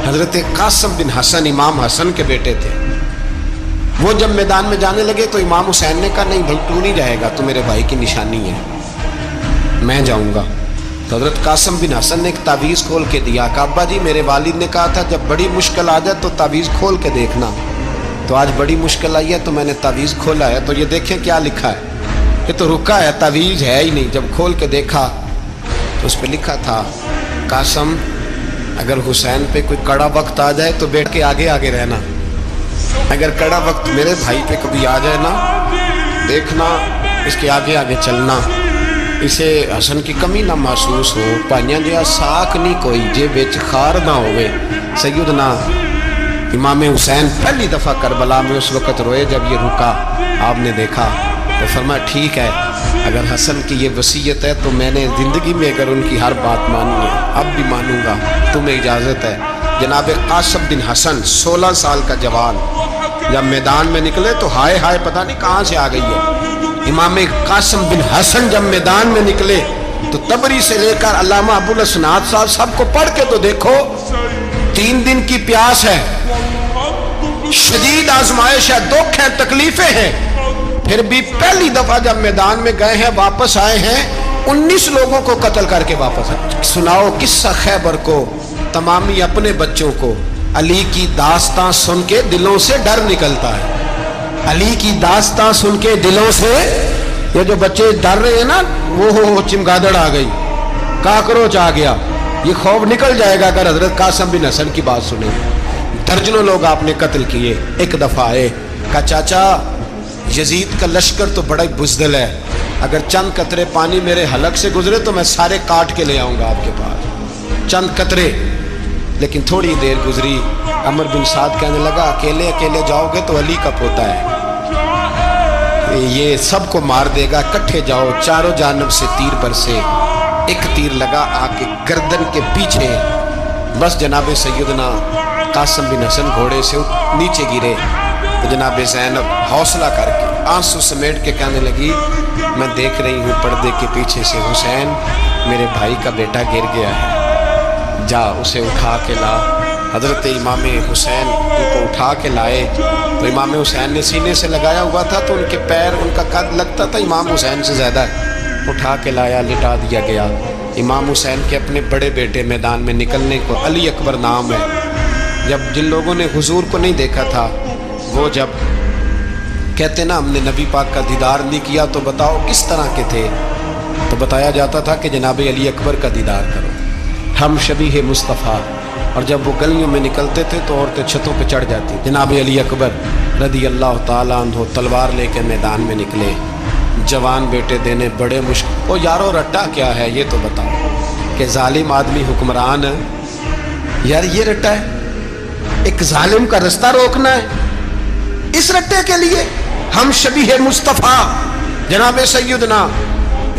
حضرت قاسم بن حسن امام حسن کے بیٹے تھے. وہ جب میدان میں جانے لگے تو امام حسین نے کہا نہیں بھائی تو نہیں جائے گا, تو میرے بھائی کی نشانی ہے, میں جاؤں گا. تو حضرت قاسم بن حسن نے ایک تعویذ کھول کے دیا کہ ابا جی میرے والد نے کہا تھا جب بڑی مشکل آ جائے تو تعویذ کھول کے دیکھنا. تو آج بڑی مشکل آئی ہے تو میں نے تعویذ کھولا ہے, تو یہ دیکھیں کیا لکھا ہے. یہ تو رکا ہے, تعویذ ہے ہی نہیں. جب کھول کے دیکھا تو اس پہ لکھا تھا قاسم اگر حسین پہ کوئی کڑا وقت آ جائے تو بیٹھ کے آگے آگے رہنا, اگر کڑا وقت میرے بھائی پہ کبھی آ جائے نا دیکھنا اس کے آگے آگے چلنا, اسے حسن کی کمی نہ محسوس ہو. پائیاں جہاں ساکھ نہیں کوئی جے بچ خار نہ ہوئے. سیدنا امام حسین پہلی دفعہ کربلا میں اس وقت روئے جب یہ رکا, آپ نے دیکھا تو فرمایا ٹھیک ہے اگر حسن کی یہ وصیت ہے تو میں نے زندگی میں اگر ان کی ہر بات مانی ہے اب بھی مانوں گا, تمہیں اجازت ہے. جناب قاسم بن حسن 16 سال کا جوان جب میدان میں نکلے تو ہائے ہائے پتہ نہیں کہاں سے آ گئی ہے. امام قاسم بن حسن جب میدان میں نکلے تو تبری سے لے کر علامہ ابوالاسناد صاحب سب کو پڑھ کے تو دیکھو, 3 دن کی پیاس ہے, شدید آزمائش ہے, دکھ ہے, تکلیفیں ہیں, پھر بھی پہلی دفعہ جب میدان میں گئے ہیں واپس آئے ہیں 19 لوگوں کو قتل کر کے واپس آئے. سناؤ قصہ خیبر کو, تمامی اپنے بچوں کو. علی کی داستان سن کے دلوں سے ڈر نکلتا ہے, علی کی داستان سن کے دلوں سے یہ جو بچے ڈر رہے ہیں نا وہ چمگادڑ آ گئی, کاکروچ آ گیا, یہ خوف نکل جائے گا اگر حضرت قاسم بن حسن کی بات سنیں. درجنوں لوگ آپ نے قتل کیے. ایک دفعہ آئے کہا چاچا یزید کا لشکر تو بڑا ہی بزدل ہے, اگر چند قطرے پانی میرے حلق سے گزرے تو میں سارے کاٹ کے لے آؤں گا آپ کے پاس, چند قطرے. لیکن تھوڑی دیر گزری, عمر بن سعد کہنے لگا اکیلے اکیلے جاؤ گے تو علی کا پوتا ہے, یہ سب کو مار دے گا, کٹھے جاؤ. چاروں جانب سے تیر برسے, ایک تیر لگا آ کے گردن کے پیچھے, بس جناب سیدنا قاسم بن حسن گھوڑے سے نیچے گرے. تو جناب زینب حوصلہ کر کے آنسو سمیٹ کے کہنے لگی میں دیکھ رہی ہوں پردے کے پیچھے سے حسین میرے بھائی کا بیٹا گر گیا ہے, جا اسے اٹھا کے لا. حضرت امام حسین ان کو اٹھا کے لائے تو امام حسین نے سینے سے لگایا ہوا تھا تو ان کے پیر, ان کا قد لگتا تھا امام حسین سے زیادہ, اٹھا کے لایا, لٹا دیا گیا. امام حسین کے اپنے بڑے بیٹے میدان میں نکلنے کو علی اکبر نام ہے. جب جن لوگوں نے حضور کو نہیں دیکھا تھا وہ جب کہتے نا ہم نے نبی پاک کا دیدار نہیں کیا تو بتاؤ کس طرح کے تھے, تو بتایا جاتا تھا کہ جناب علی اکبر کا دیدار کرو, ہم شبیہ مصطفیٰ. اور جب وہ گلیوں میں نکلتے تھے تو عورتیں چھتوں پہ چڑھ جاتی. جناب علی اکبر رضی اللہ تعالیٰ عنہ تلوار لے کے میدان میں نکلے, جوان بیٹے دینے بڑے مشکل. او یارو رٹا کیا ہے یہ تو بتاؤ, کہ ظالم آدمی حکمران ہے یار, یہ رٹا ہے, ایک ظالم کا رستہ روکنا ہے, اس رٹے کے لیے ہم شبیہ مصطفیٰ. جناب سیدنا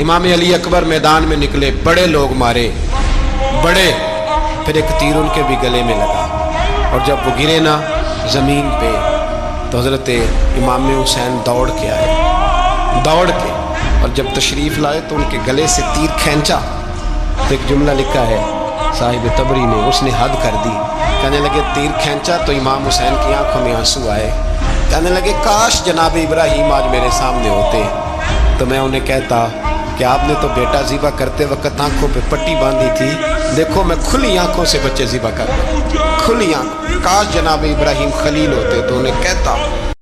امام علی اکبر میدان میں نکلے, بڑے لوگ مارے, بڑے, پھر ایک تیر ان کے بھی گلے میں لگا, اور جب وہ گرے نا زمین پہ تو حضرت امام حسین دوڑ کے آئے, دوڑ کے, اور جب تشریف لائے تو ان کے گلے سے تیر کھینچا تو ایک جملہ لکھا ہے صاحب تبری نے, اس نے حد کر دی. کہنے لگے تیر کھینچا تو امام حسین کی آنکھوں میں آنسو آئے, کہنے لگے کاش جناب ابراہیم آج میرے سامنے ہوتے تو میں انہیں کہتا کہ آپ نے تو بیٹا ذبح کرتے وقت آنکھوں پہ پٹی باندھی تھی, دیکھو میں کھلی آنکھوں سے بچے ذبح کر رہا ہوں, کھلی آنکھوں, کاش جناب ابراہیم خلیل ہوتے تو انہیں کہتا